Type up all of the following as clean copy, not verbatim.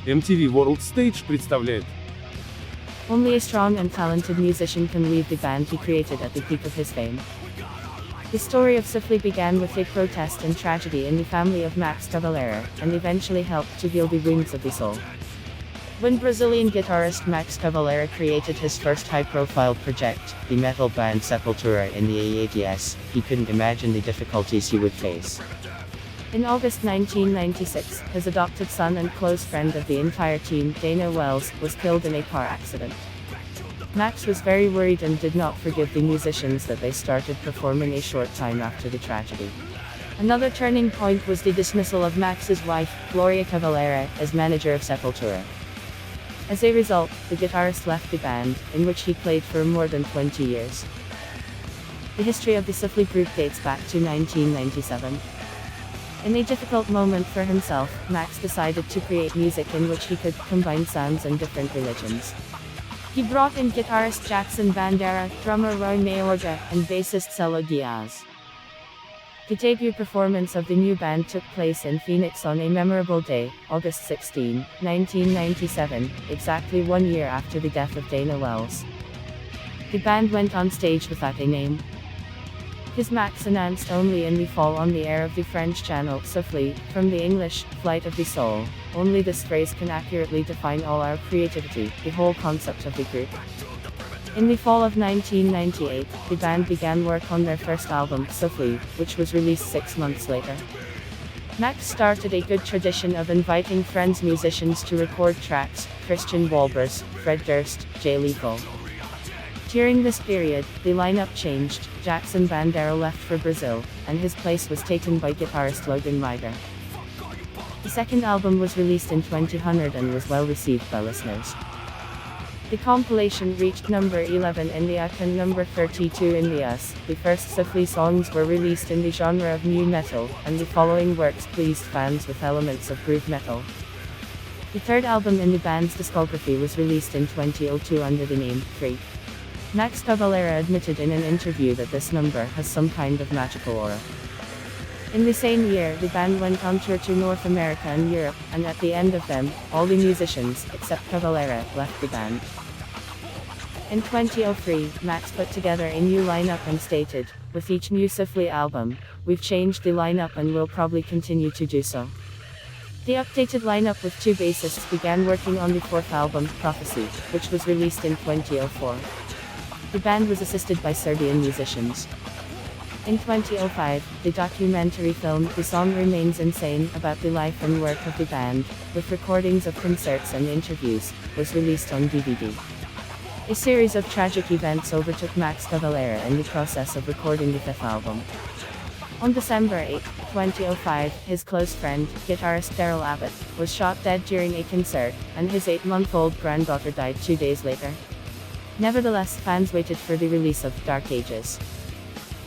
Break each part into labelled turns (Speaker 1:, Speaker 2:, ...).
Speaker 1: MTV World Stage представляет.
Speaker 2: Only a strong and talented musician can leave the band he created at the peak of his fame. The story of Soulfly began with a protest and tragedy in the family of Max Cavalera, and eventually helped to heal the wounds of the soul. When Brazilian guitarist Max Cavalera created his first high-profile project, the metal band Sepultura in the AADS, he couldn't imagine the difficulties he would face. In August 1996, his adopted son and close friend of the entire team, Dana Wells, was killed in a car accident. Max was very worried and did not forgive the musicians that they started performing a short time after the tragedy. Another turning point was the dismissal of Max's wife, Gloria Cavalera, as manager of Sepultura. As a result, the guitarist left the band, in which he played for more than 20 years. The history of the Soulfly group dates back to 1997. In a difficult moment for himself, Max decided to create music in which he could combine sounds and different religions. He brought in guitarist Jackson Bandeira, drummer Roy Mayorga, and bassist Marcelo Diaz. The debut performance of the new band took place in Phoenix on a memorable day, August 16, 1997, exactly 1 year after the death of Dana Wells. The band went on stage without a name. His Max announced only in the fall on the air of the French channel Soulfly, from the English, Flight of the Soul. Only this phrase can accurately define all our creativity, the whole concept of the group. In the fall of 1998, the band began work on their first album, Soulfly, which was released 6 months later. Max started a good tradition of inviting friends musicians to record tracks, Christian Walbers, Fred Durst, Jay Lethal. During this period, the lineup changed. Jackson Bandeira left for Brazil, and his place was taken by guitarist Logan Mader. The second album was released in 2000 and was well received by listeners. The compilation reached number 11 in the UK and number 32 in the US. The first Soulfly songs were released in the genre of nu metal, and the following works pleased fans with elements of groove metal. The third album in the band's discography was released in 2002 under the name 3. Max Cavalera admitted in an interview that this number has some kind of magical aura. In the same year, the band went on tour to North America and Europe, and at the end of them, all the musicians, except Cavalera, left the band. In 2003, Max put together a new lineup and stated, "With each new Soulfly album, we've changed the lineup and will probably continue to do so." The updated lineup with 2 bassists began working on the fourth album, Prophecy, which was released in 2004. The band was assisted by Serbian musicians. In 2005, the documentary film The Song Remains Insane, about the life and work of the band, with recordings of concerts and interviews, was released on DVD. A series of tragic events overtook Max Cavalera in the process of recording the fifth album. On December 8, 2005, his close friend, guitarist Daryl Abbott, was shot dead during a concert, and his 8-month-old granddaughter died 2 days later. Nevertheless, fans waited for the release of Dark Ages.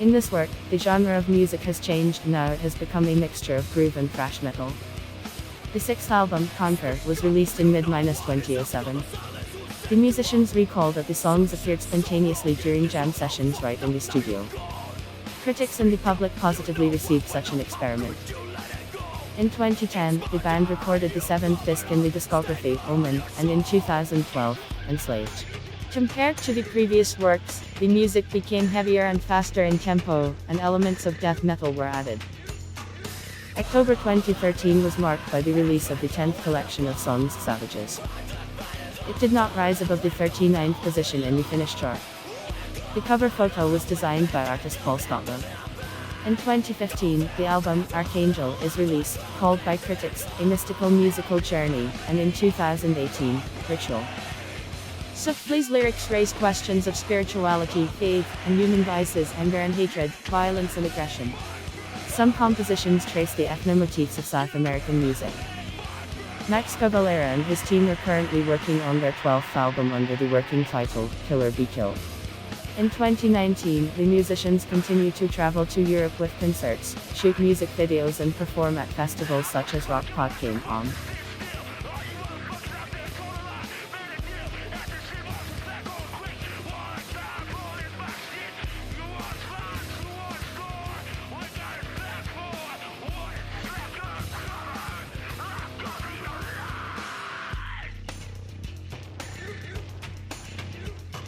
Speaker 2: In this work, the genre of music has changed. Now it has become a mixture of groove and thrash metal. The sixth album, Conquer, was released in mid-2007. The musicians recall that the songs appeared spontaneously during jam sessions right in the studio. Critics and the public positively received such an experiment. In 2010, the band recorded the 7th disc in the discography, Omen, and in 2012, Enslaved. Compared to the previous works, the music became heavier and faster in tempo, and elements of death metal were added. October 2013 was marked by the release of the 10th collection of songs, Savages. It did not rise above the 39th position in the Finnish chart. The cover photo was designed by artist Paul Stotler. In 2015, the album, Archangel, is released, called by critics, a mystical musical journey, and in 2018, Ritual. Soulfly's lyrics raise questions of spirituality, faith, and human vices, anger and hatred, violence and aggression. Some compositions trace the ethnomotifs of South American music. Max Cavalera and his team are currently working on their 12th album under the working title, Kill or Be Killed. In 2019, the musicians continue to travel to Europe with concerts, shoot music videos and perform at festivals such as Rock Pod Game On.